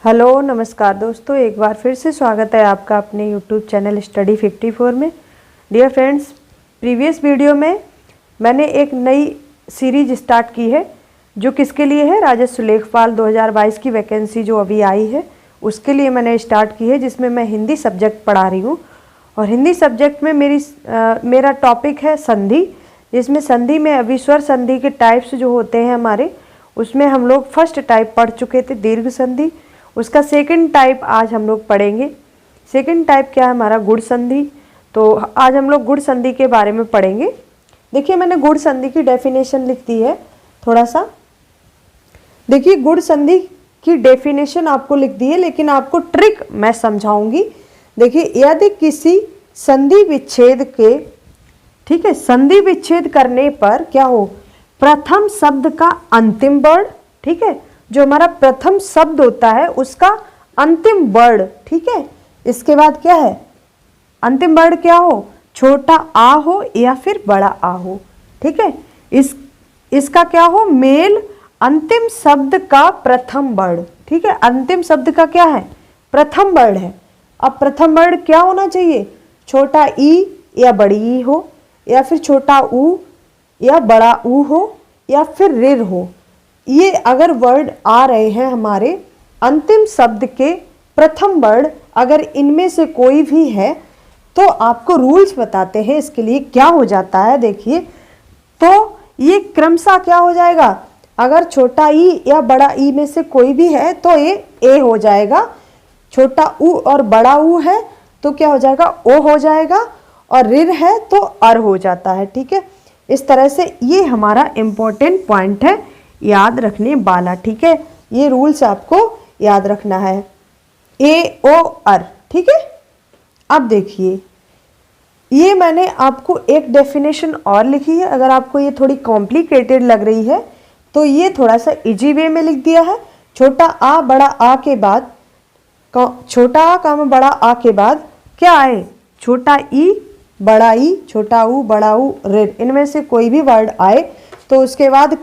Hello नमस्कार दोस्तों, एक बार फिर से स्वागत है आपका अपने यूट्यूब चैनल स्टडी 54 में। डियर फ्रेंड्स, प्रीवियस वीडियो में मैंने एक नई सीरीज स्टार्ट की है जो किसके लिए है, राजस्व लेखपाल 2022 की वैकेंसी जो अभी आई है उसके लिए मैंने स्टार्ट की है, जिसमें मैं हिंदी सब्जेक्ट पढ़ा रही हूँ। और हिंदी सब्जेक्ट में मेरा टॉपिक है संधि, जिसमें संधि में अभिस्वर संधि के टाइप्स जो होते हैं हमारे, उसमें हम लोग फर्स्ट टाइप पढ़ चुके थे दीर्घ संधि। उसका सेकंड टाइप आज हम लोग पढ़ेंगे। सेकंड टाइप क्या है हमारा, गुण संधि। तो आज हम लोग गुण संधि के बारे में पढ़ेंगे। देखिए मैंने गुण संधि की डेफिनेशन लिख दी है, थोड़ा सा देखिए। गुण संधि की डेफिनेशन आपको लिख दी है, लेकिन आपको ट्रिक मैं समझाऊंगी। देखिए, यदि किसी संधि विच्छेद के, ठीक है, संधि विच्छेद करने पर क्या हो, प्रथम शब्द का अंतिम वर्ण, ठीक है, जो हमारा प्रथम शब्द होता है उसका अंतिम वर्ण, ठीक है, इसके बाद क्या है, अंतिम वर्ण क्या हो, छोटा आ हो या फिर बड़ा आ हो, ठीक है। इसका क्या हो, मेल अंतिम शब्द का प्रथम वर्ण, ठीक है, अंतिम शब्द का क्या है, प्रथम वर्ण है। अब प्रथम वर्ण क्या होना चाहिए, छोटा ई या बड़ी ई हो, या फिर छोटा ऊ या बड़ा ऊ हो, या फिर ऋ हो। ये अगर वर्ड आ रहे हैं हमारे अंतिम शब्द के प्रथम वर्ण, अगर इनमें से कोई भी है तो आपको रूल्स बताते हैं इसके लिए क्या हो जाता है। देखिए, तो ये क्रमशः क्या हो जाएगा, अगर छोटा ई या बड़ा ई में से कोई भी है तो ये ए हो जाएगा, छोटा ऊ और बड़ा ऊ है तो क्या हो जाएगा, ओ हो जाएगा, और ऋ है तो अर हो जाता है, ठीक है। इस तरह से ये हमारा इंपॉर्टेंट पॉइंट है याद रखने वाला, ठीक है। ये रूल्स आपको याद रखना है, ए ओ अर, ठीक है। अब देखिए, ये मैंने आपको एक डेफिनेशन और लिखी है। अगर आपको ये थोड़ी कॉम्प्लिकेटेड लग रही है तो ये थोड़ा सा इजी वे में लिख दिया है। छोटा आ बड़ा आ के बाद, छोटा आ काम बड़ा आ के बाद क्या आए, छोटा ई बड़ा ई, छोटा ऊ बड़ा ऊ ऋ, इनमें से कोई भी वर्ड आए तो उसके बाद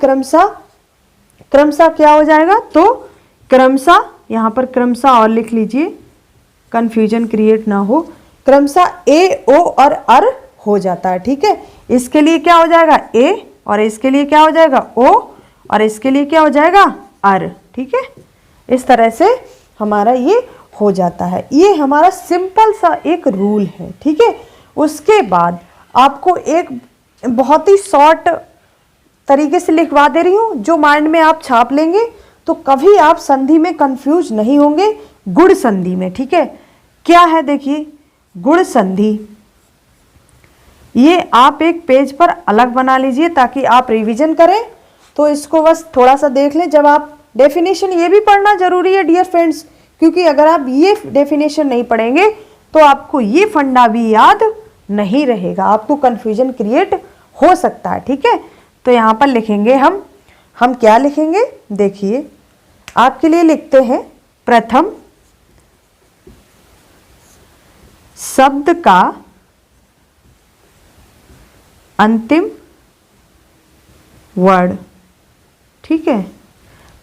क्रमशः क्या हो जाएगा, तो क्रमशः, यहाँ पर क्रमशः और लिख लीजिए, कंफ्यूजन क्रिएट ना हो, क्रमशः ए ओ और अर हो जाता है, ठीक है। इसके लिए क्या हो जाएगा, ए, और इसके लिए क्या हो जाएगा, ओ, और इसके लिए क्या हो जाएगा, अर, ठीक है। इस तरह से हमारा ये हो जाता है। ये हमारा सिंपल सा एक रूल है, ठीक है। उसके बाद आपको एक बहुत ही शॉर्ट तरीके से लिखवा दे रही हूँ, जो माइंड में आप छाप लेंगे तो कभी आप संधि में कंफ्यूज नहीं होंगे। गुण संधि में, ठीक है, क्या है, देखिए गुण संधि, ये आप एक पेज पर अलग बना लीजिए ताकि आप रिवीजन करें। तो इसको बस थोड़ा सा देख लें। जब आप डेफिनेशन, ये भी पढ़ना जरूरी है डियर फ्रेंड्स, क्योंकि अगर आप ये डेफिनेशन नहीं पढ़ेंगे तो आपको ये फंडा भी याद नहीं रहेगा, आपको कंफ्यूजन क्रिएट हो सकता है, ठीक है। तो यहाँ पर लिखेंगे हम क्या लिखेंगे, देखिए आपके लिए लिखते हैं, प्रथम शब्द का अंतिम वर्ण, ठीक है,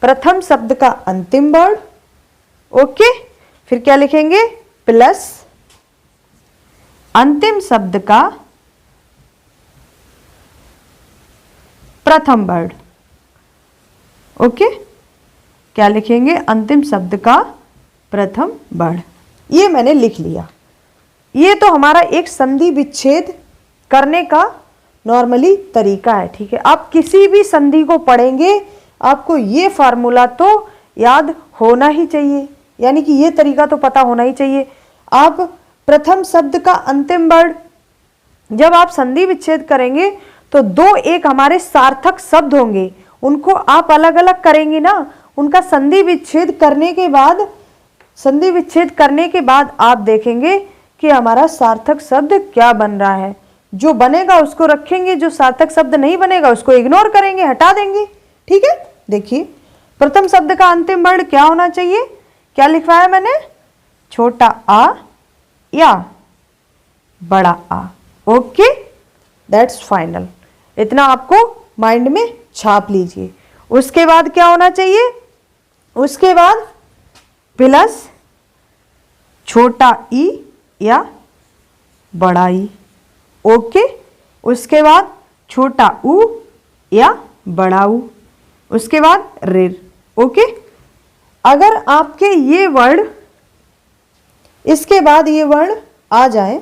प्रथम शब्द का अंतिम वर्ण, ओके। फिर क्या लिखेंगे, प्लस अंतिम शब्द का प्रथम वर्ण, ओके। क्या लिखेंगे, अंतिम शब्द का प्रथम वर्ण। ये मैंने लिख लिया। ये तो हमारा एक संधि विच्छेद करने का नॉर्मली तरीका है, ठीक है। आप किसी भी संधि को पढ़ेंगे आपको ये फार्मूला तो याद होना ही चाहिए, यानी कि ये तरीका तो पता होना ही चाहिए। आप प्रथम शब्द का अंतिम वर्ण, जब आप संधि विच्छेद करेंगे तो दो एक हमारे सार्थक शब्द होंगे, उनको आप अलग अलग करेंगे ना, उनका संधि विच्छेद करने के बाद आप देखेंगे कि हमारा सार्थक शब्द क्या बन रहा है। जो बनेगा उसको रखेंगे, जो सार्थक शब्द नहीं बनेगा उसको इग्नोर करेंगे, हटा देंगे, ठीक है। देखिए, प्रथम शब्द का अंतिम वर्ण क्या होना चाहिए, क्या लिखवाया मैंने, छोटा आ या बड़ा आ, ओके, दैट्स फाइनल। इतना आपको माइंड में छाप लीजिए। उसके बाद क्या होना चाहिए, उसके बाद प्लस छोटा ई या बड़ा ई। ओके, उसके बाद छोटा ऊ या बड़ा ऊ, उसके बाद ऋ। ओके, अगर आपके ये वर्ड इसके बाद ये वर्ड आ जाए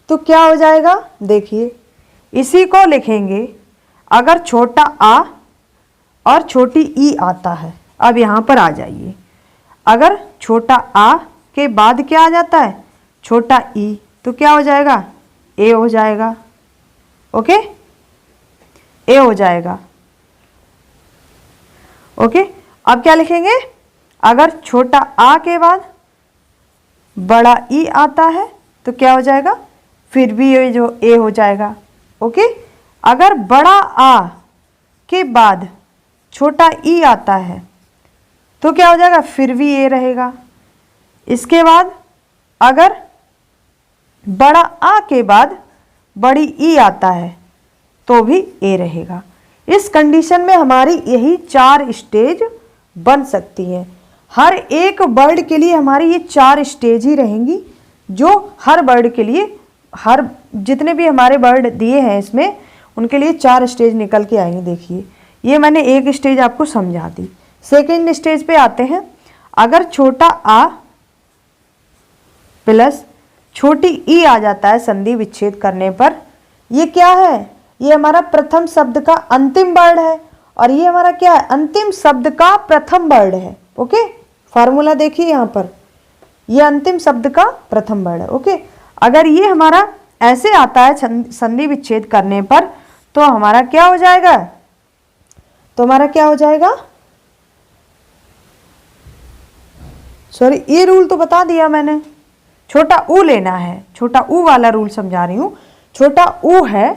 तो क्या हो जाएगा, देखिए इसी को लिखेंगे। अगर छोटा आ और छोटी ई आता है, अब यहाँ पर आ जाइए। अगर छोटा आ के बाद क्या आ जाता है, छोटा ई, तो क्या हो जाएगा, ए हो जाएगा। ओके, ए हो जाएगा। ओके, अब क्या लिखेंगे, अगर छोटा आ के बाद बड़ा ई आता है तो क्या हो जाएगा, फिर भी ये जो ए हो जाएगा। ओके, अगर बड़ा आ के बाद छोटा ई आता है तो क्या हो जाएगा, फिर भी ए रहेगा। इसके बाद अगर बड़ा आ के बाद बड़ी ई आता है तो भी ए रहेगा। इस कंडीशन में हमारी यही 4 स्टेज बन सकती हैं। हर एक वर्ड के लिए हमारी ये 4 स्टेज ही रहेंगी, जो हर वर्ड के लिए, हर जितने भी हमारे वर्ड दिए हैं इसमें, उनके लिए 4 स्टेज निकल के आएंगे। देखिए, ये मैंने एक स्टेज आपको समझा दी। सेकेंड स्टेज पे आते हैं। अगर छोटा आ प्लस छोटी ई आ जाता है संधि विच्छेद करने पर, ये क्या है, ये हमारा प्रथम शब्द का अंतिम वर्ड है और ये हमारा क्या है, अंतिम शब्द का प्रथम वर्ड है। ओके, फार्मूला देखिए यहाँ पर, ये अंतिम शब्द का प्रथम वर्ड है। ओके, अगर ये हमारा ऐसे आता है संधि विच्छेद करने पर, तो हमारा क्या हो जाएगा, तो हमारा क्या हो जाएगा, सॉरी ये रूल तो बता दिया मैंने, छोटा ऊ लेना है, छोटा ऊ वाला रूल समझा रही हूं। छोटा ऊ है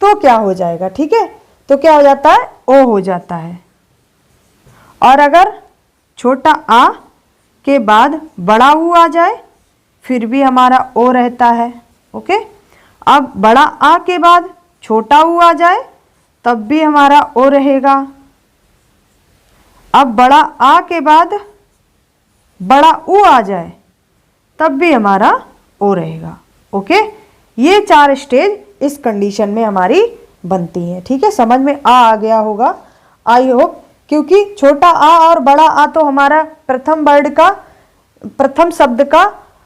तो क्या हो जाएगा, ठीक है, तो क्या हो जाता है, ओ हो जाता है। और अगर छोटा आ के बाद बड़ा ऊ आ जाए फिर भी हमारा ओ रहता है। ओके, अब बड़ा आ के बाद छोटा ऊ आ जाए तब भी हमारा ओ रहेगा। अब बड़ा आ के बाद बड़ा ऊ आ जाए तब भी हमारा ओ रहेगा। ओके, ये 4 स्टेज इस कंडीशन में हमारी बनती हैं। ठीक है, समझ में आ गया होगा आई होप, क्योंकि छोटा आ और बड़ा आ तो हमारा प्रथम वर्ड का, प्रथम शब्द का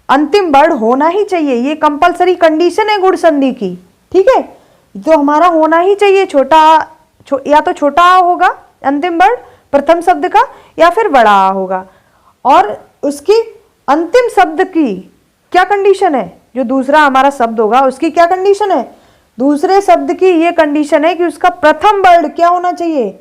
अंतिम वर्ड होना ही चाहिए। ये कंपलसरी कंडीशन है गुण संधि की। ठीक है, तो हमारा होना ही चाहिए छोटा आ, या तो छोटा आ होगा अंतिम वर्ड प्रथम शब्द का, या फिर बड़ा आ होगा। और उसकी अंतिम शब्द की क्या कंडीशन है, जो दूसरा हमारा शब्द होगा उसकी क्या कंडीशन है, दूसरे शब्द की ये कंडीशन है कि उसका प्रथम वर्ड क्या होना चाहिए,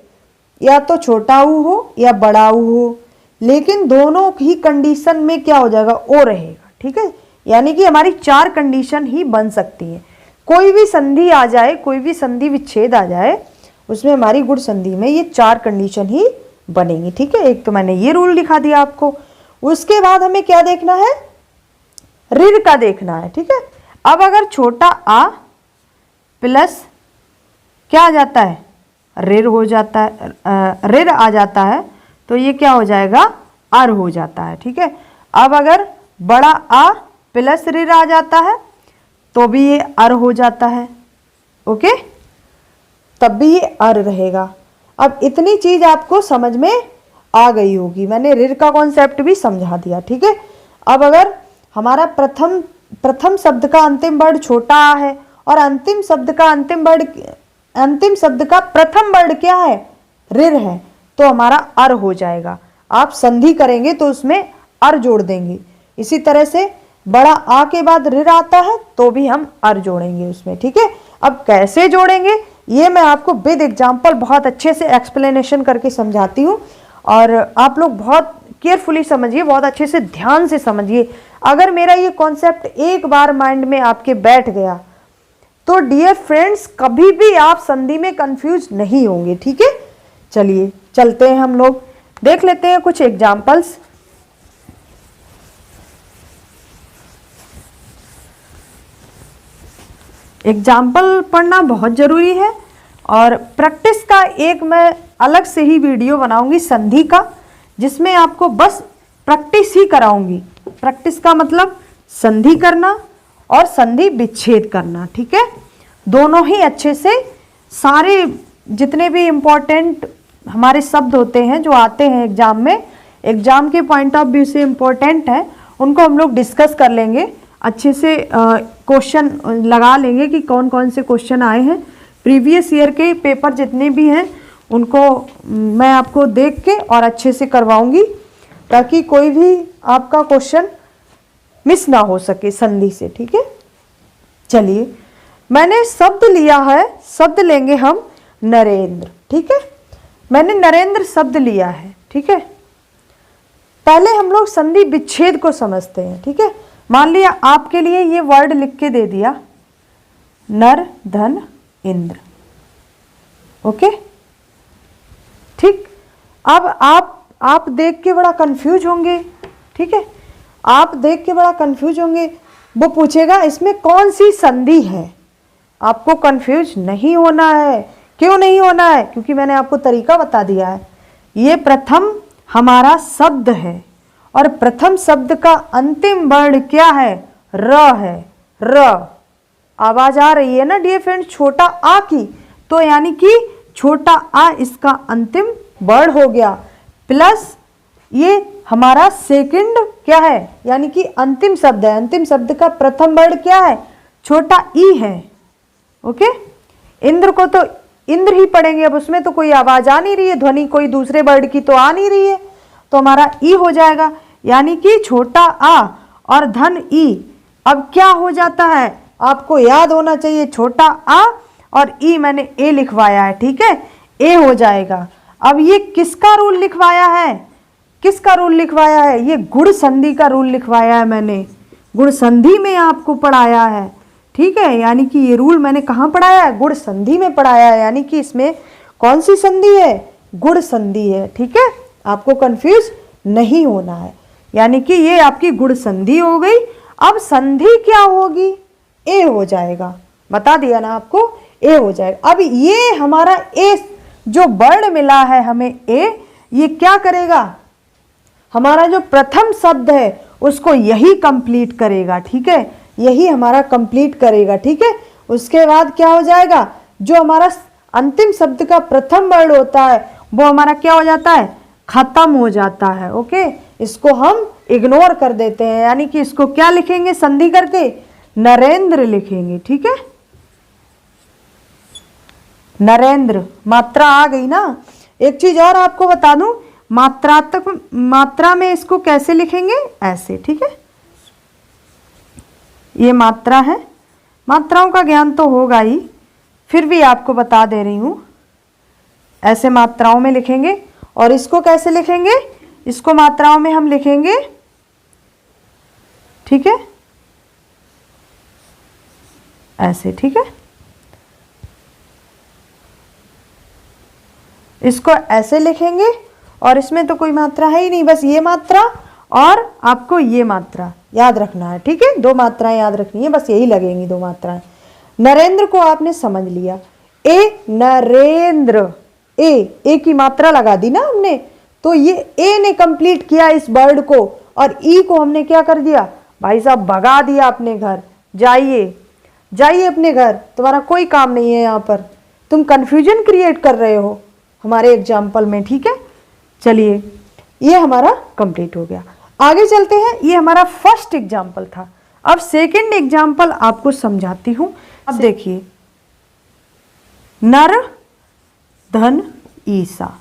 या तो छोटा ऊ हो या बड़ा ऊ हो, लेकिन दोनों ही कंडीशन में क्या हो जाएगा, ओ रहेगा। ठीक है, यानी कि हमारी 4 कंडीशन ही बन सकती है। कोई भी संधि आ जाए, कोई भी संधि विच्छेद आ जाए, उसमें हमारी गुण संधि में ये 4 कंडीशन ही बनेंगी। ठीक है, एक तो मैंने ये रूल दिखा दिया आपको। उसके बाद हमें क्या देखना है, ऋ का देखना है। ठीक है, अब अगर छोटा आ प्लस क्या आ जाता है, ऋ हो जाता है, ऋ आ जाता है तो ये क्या हो जाएगा, अर हो जाता है। ठीक है, अब अगर बड़ा आ प्लस ऋ आ जाता है तो भी ये अर हो जाता है। ओके, तब भी ये अर रहेगा। अब इतनी चीज आपको समझ में आ गई होगी, मैंने ऋ का कॉन्सेप्ट भी समझा दिया। ठीक है, अब अगर हमारा प्रथम शब्द का अंतिम वर्ड छोटा आ है और अंतिम शब्द का प्रथम वर्ड क्या है, ऋ है, तो हमारा अर हो जाएगा। आप संधि करेंगे तो उसमें अर जोड़ देंगे। इसी तरह से बड़ा आ के बाद ऋ आता है तो भी हम अर जोड़ेंगे उसमें। ठीक है, अब कैसे जोड़ेंगे ये मैं आपको विद एग्जाम्पल बहुत अच्छे से एक्सप्लेनेशन करके समझाती हूँ, और आप लोग बहुत केयरफुली समझिए, बहुत अच्छे से ध्यान से समझिए। अगर मेरा ये कॉन्सेप्ट एक बार माइंड में आपके बैठ गया तो डियर फ्रेंड्स कभी भी आप संधि में कंफ्यूज नहीं होंगे। ठीक है, चलिए चलते हैं, हम लोग देख लेते हैं कुछ एग्जाम्पल्स। एग्जाम्पल पढ़ना बहुत जरूरी है, और प्रैक्टिस का एक मैं अलग से ही वीडियो बनाऊंगी संधि का, जिसमें आपको बस प्रैक्टिस ही कराऊंगी। प्रैक्टिस का मतलब संधि करना और संधि विच्छेद करना, ठीक है। दोनों ही अच्छे से, सारे जितने भी इम्पोर्टेंट हमारे शब्द होते हैं जो आते हैं एग्जाम में, एग्जाम के पॉइंट ऑफ व्यू से इम्पोर्टेंट है, उनको हम लोग डिस्कस कर लेंगे अच्छे से। क्वेश्चन लगा लेंगे कि कौन कौन से क्वेश्चन आए हैं, प्रीवियस ईयर के पेपर जितने भी हैं उनको मैं आपको देख के और अच्छे से करवाऊंगी, ताकि कोई भी आपका क्वेश्चन मिस ना हो सके संधि से, ठीक है। चलिए, मैंने शब्द लिया है, शब्द लेंगे हम नरेंद्र, ठीक है। मैंने नरेंद्र शब्द लिया है, ठीक है। पहले हम लोग संधि विच्छेद को समझते हैं, ठीक है। मान लिया आपके लिए ये वर्ड लिख के दे दिया, नर धन इंद्र, ओके, ठीक। अब आप देख के बड़ा कंफ्यूज होंगे, ठीक है। आप देख के बड़ा कंफ्यूज होंगे, वो पूछेगा इसमें कौन सी संधि है। आपको कंफ्यूज नहीं होना है। क्यों नहीं होना है? क्योंकि मैंने आपको तरीका बता दिया है। ये प्रथम हमारा शब्द है और प्रथम शब्द का अंतिम वर्ण क्या है? र है। र आवाज आ रही है ना डियर फ्रेंड्स छोटा आ की, तो यानी कि छोटा आ इसका अंतिम वर्ण हो गया, प्लस ये हमारा सेकंड क्या है, यानी कि अंतिम शब्द है। अंतिम शब्द का प्रथम वर्ण क्या है? छोटा ई है, ओके। इंद्र को तो इंद्र ही पढ़ेंगे, अब उसमें तो कोई आवाज आ नहीं रही है, ध्वनि कोई दूसरे वर्ड की तो आ नहीं रही है, तो हमारा ई हो जाएगा, यानी कि छोटा आ और धन ई। अब क्या हो जाता है आपको याद होना चाहिए, छोटा आ और ई मैंने ए लिखवाया है, ठीक है, ए हो जाएगा। अब ये किसका रूल लिखवाया है? किसका रूल लिखवाया है? ये गुण संधि का रूल लिखवाया है मैंने, गुण संधि में आपको पढ़ाया है, ठीक है। यानी कि ये रूल मैंने कहाँ पढ़ाया है? गुण संधि में पढ़ाया है, यानी कि इसमें कौन सी संधि है? गुण संधि है, ठीक है। आपको कंफ्यूज नहीं होना है, यानी कि ये आपकी गुण संधि हो गई। अब संधि क्या होगी? ए हो जाएगा, बता दिया ना आपको, ए हो जाएगा। अब ये हमारा ए जो वर्ण मिला है हमें ए, ये क्या करेगा? हमारा जो प्रथम शब्द है उसको यही कंप्लीट करेगा, ठीक है, यही हमारा कंप्लीट करेगा, ठीक है। उसके बाद क्या हो जाएगा? जो हमारा अंतिम शब्द का प्रथम वर्ण होता है वो हमारा क्या हो जाता है? खत्म हो जाता है, ओके। इसको हम इग्नोर कर देते हैं, यानी कि इसको क्या लिखेंगे संधि करके? नरेंद्र लिखेंगे, ठीक है, नरेंद्र। मात्रा आ गई ना। एक चीज और आपको बता दूं, मात्रा में इसको कैसे लिखेंगे? ऐसे, ठीक है। ये मात्रा है, मात्राओं का ज्ञान तो होगा ही, फिर भी आपको बता दे रही हूं, ऐसे मात्राओं में लिखेंगे। और इसको कैसे लिखेंगे? इसको मात्राओं में हम लिखेंगे, ठीक है, ऐसे, ठीक है। इसको ऐसे लिखेंगे और इसमें तो कोई मात्रा है ही नहीं, बस ये मात्रा और आपको ये मात्रा याद रखना है, ठीक है। दो मात्राएं याद रखनी है, बस यही लगेंगी दो मात्राएं। नरेंद्र को आपने समझ लिया, ए नरेंद्र, ए की मात्रा लगा दी ना हमने, तो ये ए ने कंप्लीट किया इस वर्ड को, और ई को हमने क्या कर दिया भाई साहब? भगा दिया अपने घर। जाइए अपने घर, तुम्हारा कोई काम नहीं है यहाँ पर, तुम कंफ्यूजन क्रिएट कर रहे हो हमारे एग्जाम्पल में, ठीक है। चलिए, ये हमारा कंप्लीट हो गया। आगे चलते हैं, ये हमारा फर्स्ट एग्जाम्पल था। अब सेकंड एग्जाम्पल आपको समझाती हूं। अब देखिए, नर धन ईसा,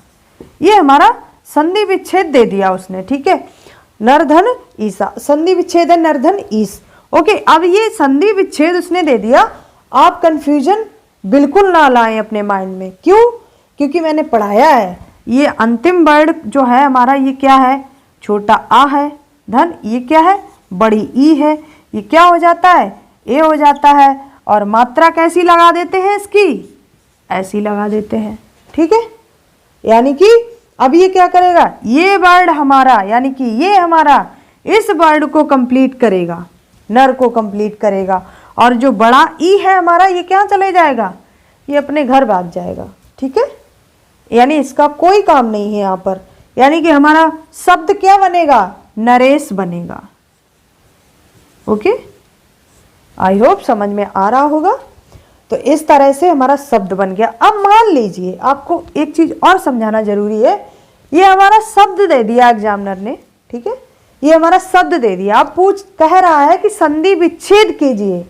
ये हमारा संधि विच्छेद दे दिया उसने, ठीक है। नर धन ईसा, संधि विच्छेद है नर धन ईस, ओके। अब ये संधि विच्छेद उसने दे दिया, आप कंफ्यूजन बिल्कुल ना लाएं अपने माइंड में। क्यों? क्योंकि मैंने पढ़ाया है, ये अंतिम वर्ड जो है हमारा, ये क्या है? छोटा आ है, धन ये क्या है? बड़ी ई है, ये क्या हो जाता है? ए हो जाता है। और मात्रा कैसी लगा देते हैं इसकी? ऐसी लगा देते हैं, ठीक है। यानी कि अब ये क्या करेगा? ये वर्ड हमारा, यानी कि ये हमारा इस वर्ड को कंप्लीट करेगा, नर को कंप्लीट करेगा। और जो बड़ा ई है हमारा, ये क्या चले जाएगा? ये अपने घर भाग जाएगा, ठीक है। यानी इसका कोई काम नहीं है यहाँ पर, यानी कि हमारा शब्द क्या बनेगा? नरेश बनेगा। ओके, आई होप समझ में आ रहा होगा। तो इस तरह से हमारा शब्द बन गया। अब मान लीजिए, आपको एक चीज और समझाना जरूरी है। ये हमारा शब्द दे दिया एग्जामिनर ने, ठीक है, ये हमारा शब्द दे दिया। अब कह रहा है कि संधि विच्छेद कीजिए,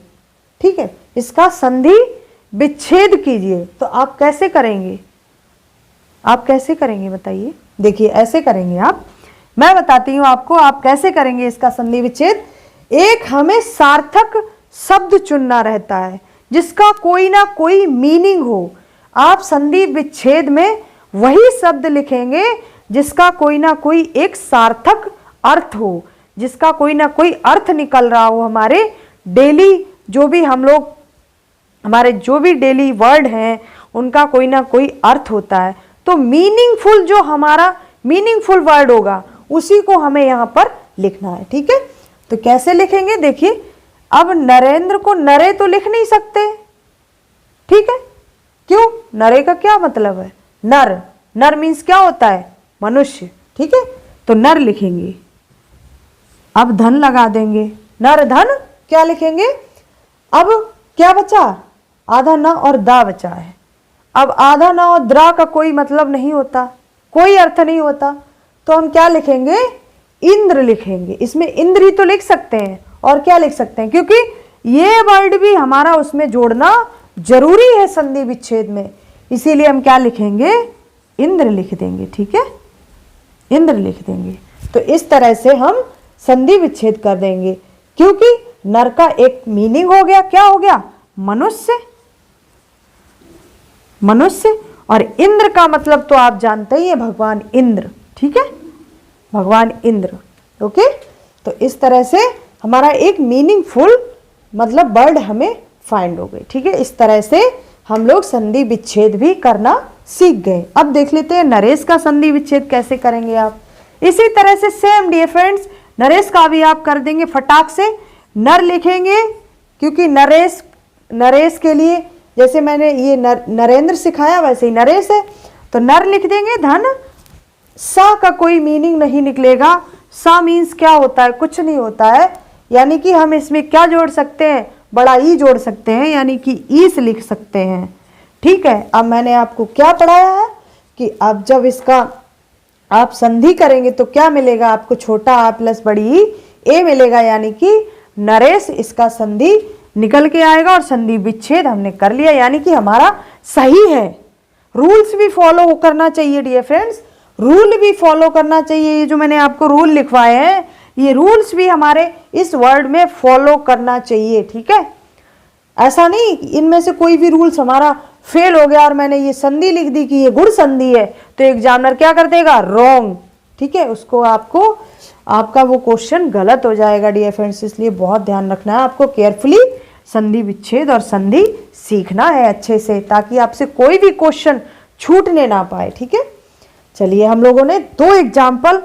ठीक है, इसका संधि विच्छेद कीजिए। तो आप कैसे करेंगे, आप कैसे करेंगे बताइए। देखिए ऐसे करेंगे आप, मैं बताती हूं आपको आप कैसे करेंगे इसका संधि विच्छेद। एक हमें सार्थक शब्द चुनना रहता है जिसका कोई ना कोई मीनिंग हो। आप संधि विच्छेद में वही शब्द लिखेंगे जिसका कोई ना कोई एक सार्थक अर्थ हो, जिसका कोई ना कोई अर्थ निकल रहा हो। हमारे डेली जो भी हम लोग, हमारे जो भी डेली वर्ड हैं उनका कोई ना कोई अर्थ होता है। तो मीनिंगफुल, जो हमारा मीनिंगफुल वर्ड होगा उसी को हमें यहाँ पर लिखना है, ठीक है। तो कैसे लिखेंगे देखिए। अब नरेंद्र को नरे तो लिख नहीं सकते, ठीक है, क्यों, नरे का क्या मतलब है, नर, नर मीन्स क्या होता है, मनुष्य, ठीक है, तो नर लिखेंगे। अब धन लगा देंगे, नर धन, क्या लिखेंगे। अब क्या बचा, आधा न और दा बचा है। अब आधा न और द्रा का कोई मतलब नहीं होता, कोई अर्थ नहीं होता, तो हम क्या लिखेंगे, इंद्र लिखेंगे। इसमें इंद्र ही तो लिख सकते हैं, और क्या लिख सकते हैं, क्योंकि ये वर्ड भी हमारा उसमें जोड़ना जरूरी है संधि विच्छेद में, इसीलिए हम क्या लिखेंगे, इंद्र लिख देंगे, ठीक है, इंद्र लिख देंगे। तो इस तरह से हम संधि विच्छेद कर देंगे, क्योंकि नर का एक मीनिंग हो गया, क्या हो गया, मनुष्य, मनुष्य, और इंद्र का मतलब तो आप जानते ही हैं, भगवान इंद्र, ठीक है, भगवान इंद्र। ओके, तो इस तरह से हमारा एक मीनिंगफुल मतलब वर्ड हमें फाइंड हो गई, ठीक है। इस तरह से हम लोग संधि विच्छेद भी करना सीख गए। अब देख लेते हैं नरेश का संधि विच्छेद कैसे करेंगे आप। इसी तरह से सेम डियर फ्रेंड्स, नरेश का भी आप कर देंगे फटाक से। नर लिखेंगे, क्योंकि नरेश, नरेश के लिए जैसे मैंने ये नरेंद्र सिखाया वैसे ही नरेश है, तो नर लिख देंगे। धन, सा का कोई मीनिंग नहीं निकलेगा, सा मीन्स क्या होता है, कुछ नहीं होता है, यानी कि हम इसमें क्या जोड़ सकते हैं, बड़ा ई जोड़ सकते हैं, यानी कि ईस लिख सकते हैं, ठीक है। अब मैंने आपको क्या पढ़ाया है कि अब जब इसका आप संधि करेंगे तो क्या मिलेगा आपको, छोटा आ प्लस बड़ी ए मिलेगा, यानी कि नरेश, इसका संधि निकल के आएगा और संधि विच्छेद हमने कर लिया, यानी कि हमारा सही है। रूल्स भी फॉलो करना चाहिए डियर फ्रेंड्स, रूल भी फॉलो करना चाहिए। ये जो मैंने आपको रूल लिखवाए हैं, ये रूल्स भी हमारे इस वर्ड में फॉलो करना चाहिए, ठीक है। ऐसा नहीं इनमें से कोई भी रूल्स हमारा फेल हो गया और मैंने ये संधि लिख दी कि ये गुण संधि है, तो एग्जामिनर क्या कर देगा, रॉन्ग, ठीक है, उसको आपको, आपका वो क्वेश्चन गलत हो जाएगा डियर फ्रेंड्स। इसलिए बहुत ध्यान रखना है आपको, केयरफुली संधि विच्छेद और संधि सीखना है अच्छे से, ताकि आपसे कोई भी क्वेश्चन छूटने ना पाए, ठीक है। चलिए, हम लोगों ने दो एग्जाम्पल,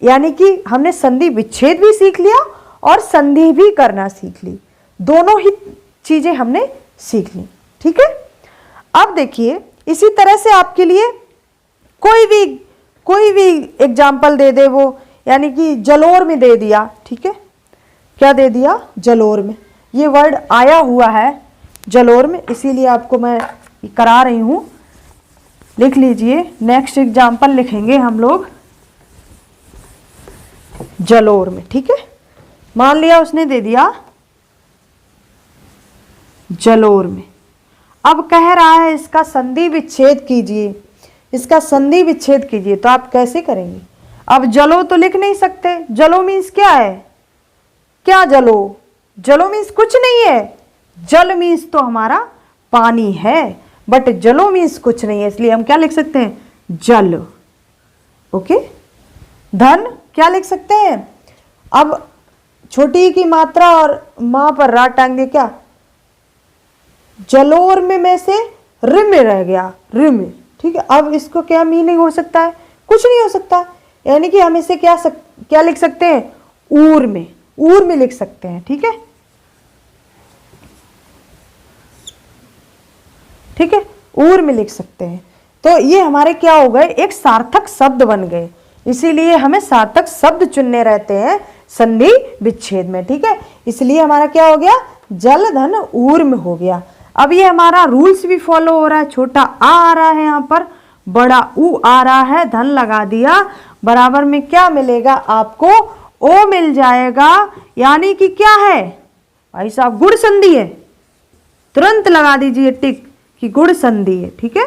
यानी कि हमने संधि विच्छेद भी सीख लिया और संधि भी करना सीख ली, दोनों ही चीजें हमने सीख ली, ठीक है। अब देखिए, इसी तरह से आपके लिए कोई भी एग्जाम्पल दे दे वो, यानी कि जलोर में दे दिया, ठीक है, क्या दे दिया, जलोर में, ये वर्ड आया हुआ है जलोर में, इसीलिए आपको मैं करा रही हूं, लिख लीजिए। नेक्स्ट एग्जाम्पल लिखेंगे हम लोग जलोर में, ठीक है। मान लिया उसने दे दिया जलोर में, अब कह रहा है इसका संधि विच्छेद कीजिए, इसका संधि विच्छेद कीजिए, तो आप कैसे करेंगे। अब जलो तो लिख नहीं सकते, जलो मीन्स क्या है, क्या जलो, जलो मीन्स कुछ नहीं है, जल मीन्स तो हमारा पानी है, बट जलो मीन्स कुछ नहीं है, इसलिए हम क्या लिख सकते हैं, जल, ओके। धन क्या लिख सकते हैं, अब छोटी की मात्रा और मां पर रा टांग दिया, क्या, जलोर में से रिम में रह गया, रिम, ठीक है। अब इसको क्या मीनिंग हो सकता है, कुछ नहीं हो सकता, यानी कि हम इसे क्या लिख सकते हैं, ऊर में लिख सकते हैं, ठीक है, ठीक है, ऊर में लिख सकते हैं। तो ये हमारे क्या हो गए, एक सार्थक शब्द बन गए, इसीलिए हमें सार्थक शब्द चुनने रहते हैं संधि विच्छेद में, ठीक है। इसलिए हमारा क्या हो गया, जल धन ऊर्म हो गया। अब ये हमारा रूल्स भी फॉलो हो रहा है, छोटा आ रहा है यहाँ पर, बड़ा ऊ आ रहा है, धन लगा दिया, बराबर में क्या मिलेगा आपको, ओ मिल जाएगा। यानी कि क्या है भाई साहब, गुण संधि है, तुरंत लगा दीजिए टिक कि गुण संधि है, ठीक है।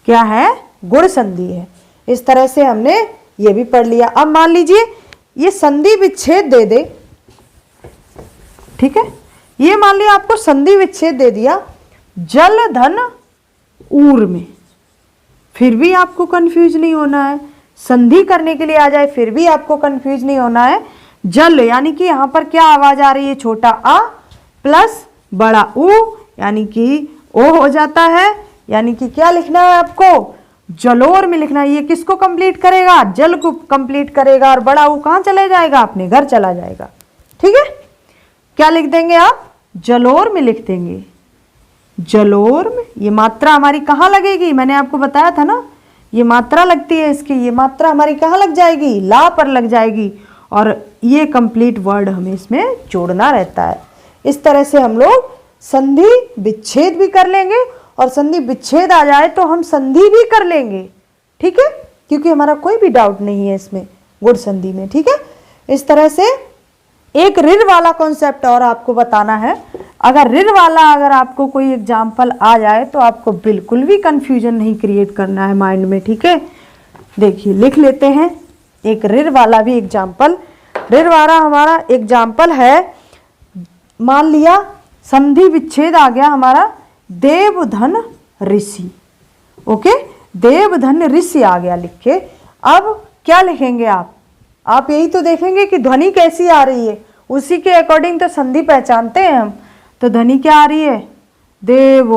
क्या है, गुण संधि है। इस तरह से हमने ये भी पढ़ लिया। अब मान लीजिए ये संधि विच्छेद दे दे, ठीक है, ये मान लिया आपको संधि विच्छेद दे दिया जल धन ऊर में, फिर भी आपको कंफ्यूज नहीं होना है। संधि करने के लिए आ जाए फिर भी आपको कंफ्यूज नहीं होना है। जल यानी कि यहां पर क्या आवाज आ रही है, छोटा आ प्लस बड़ा ऊ, यानी कि ओ हो जाता है। यानी कि क्या लिखना है आपको, जलोर में लिखना है। ये किसको कंप्लीट करेगा, जल को कंप्लीट करेगा, और बड़ा ऊ कहां चले जाएगा, अपने घर चला जाएगा, ठीक है। क्या लिख देंगे आप, जलोर में लिख देंगे। जलोर में ये मात्रा हमारी कहाँ लगेगी, मैंने आपको बताया था ना, ये मात्रा लगती है इसकी, ये मात्रा हमारी कहाँ लग जाएगी, ला पर लग जाएगी, और ये कंप्लीट वर्ड हमें इसमें जोड़ना रहता है। इस तरह से हम लोग संधि विच्छेद भी कर लेंगे, और संधि विच्छेद आ जाए तो हम संधि भी कर लेंगे, ठीक है, क्योंकि हमारा कोई भी डाउट नहीं है इसमें गुण संधि में, ठीक है। इस तरह से एक ऋण वाला कॉन्सेप्ट और आपको बताना है। अगर ऋण वाला अगर आपको कोई एग्जाम्पल आ जाए तो आपको बिल्कुल भी कंफ्यूजन नहीं क्रिएट करना है माइंड में, ठीक है। देखिए लिख लेते हैं एक ऋण वाला भी एग्जाम्पल। ऋण वाला हमारा एग्जाम्पल है, मान लिया संधि विच्छेद आ गया हमारा देवधन ऋषि, ओके, देवधन ऋषि आ गया लिख के। अब क्या लिखेंगे आप यही तो देखेंगे कि ध्वनि कैसी आ रही है, उसी के अकॉर्डिंग तो संधि पहचानते हैं हम। तो ध्वनि क्या आ रही है, देव,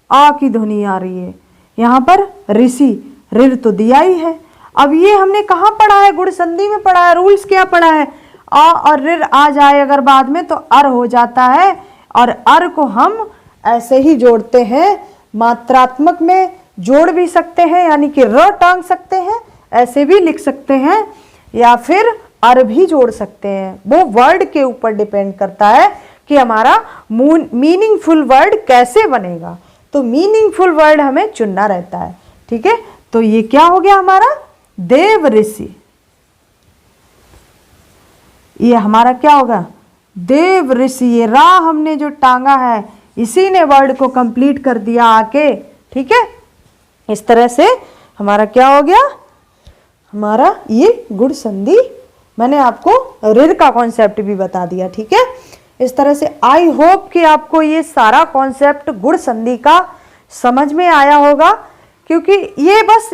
आ की ध्वनि आ रही है। यहाँ पर ऋषि, ऋ तो दिया ही है। अब ये हमने कहाँ पढ़ा है, गुण संधि में पढ़ा है। रूल्स क्या पढ़ा है, आ और ऋ आ जाए अगर बाद में तो अर हो जाता है, और अर को हम ऐसे ही जोड़ते हैं, मात्रात्मक में जोड़ भी सकते हैं, यानी कि र टांग सकते हैं, ऐसे भी लिख सकते हैं, या फिर अर भी जोड़ सकते हैं। वो वर्ड के ऊपर डिपेंड करता है कि हमारा मीनिंगफुल वर्ड कैसे बनेगा। तो मीनिंगफुल वर्ड हमें चुनना रहता है, ठीक है। तो ये क्या हो गया हमारा, देव ऋषि। ये हमारा क्या होगा, देव ऋषि। ये रा हमने जो टांगा है इसी ने वर्ड को कंप्लीट कर दिया आके, ठीक है। इस तरह से हमारा क्या हो गया, हमारा ये गुण संधि। मैंने आपको ऋ का कॉन्सेप्ट भी बता दिया, ठीक है। इस तरह से आई होप कि आपको ये सारा कॉन्सेप्ट गुण संधि का समझ में आया होगा, क्योंकि ये बस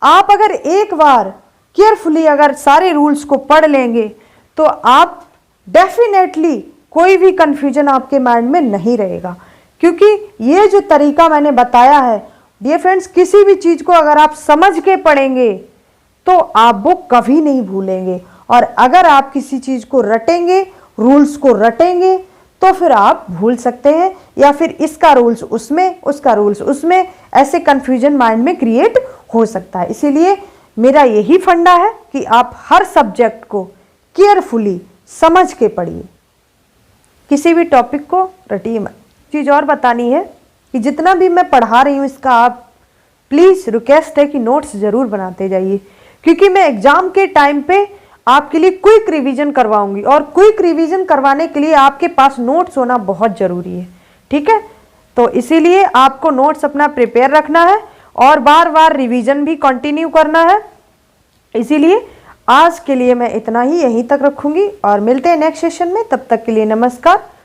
आप अगर एक बार केयरफुली अगर सारे रूल्स को पढ़ लेंगे तो आप डेफिनेटली कोई भी कंफ्यूजन आपके माइंड में नहीं रहेगा। क्योंकि ये जो तरीका मैंने बताया है डियर फ्रेंड्स, किसी भी चीज को अगर आप समझ के पढ़ेंगे तो आप वो कभी नहीं भूलेंगे, और अगर आप किसी चीज को रटेंगे, रूल्स को रटेंगे, तो फिर आप भूल सकते हैं, या फिर इसका रूल्स उसमें, उसका रूल्स उसमें, ऐसे कंफ्यूजन माइंड में क्रिएट हो सकता है। इसीलिए मेरा यही फंडा है कि आप हर सब्जेक्ट को केयरफुली समझ के पढ़िए, किसी भी टॉपिक को रटिए मत। चीज़ और बतानी है कि जितना भी मैं पढ़ा रही हूँ इसका आप प्लीज़ रिक्वेस्ट है कि नोट्स ज़रूर बनाते जाइए, क्योंकि मैं एग्ज़ाम के टाइम पे आपके लिए क्विक रिवीजन करवाऊंगी, और क्विक रिवीजन करवाने के लिए आपके पास नोट्स होना बहुत ज़रूरी है, ठीक है। तो इसीलिए आपको नोट्स अपना प्रिपेयर रखना है और बार बार रिवीजन भी कंटिन्यू करना है। इसीलिए आज के लिए मैं इतना ही यहीं तक रखूंगी, और मिलते हैं नेक्स्ट सेशन में। तब तक के लिए नमस्कार।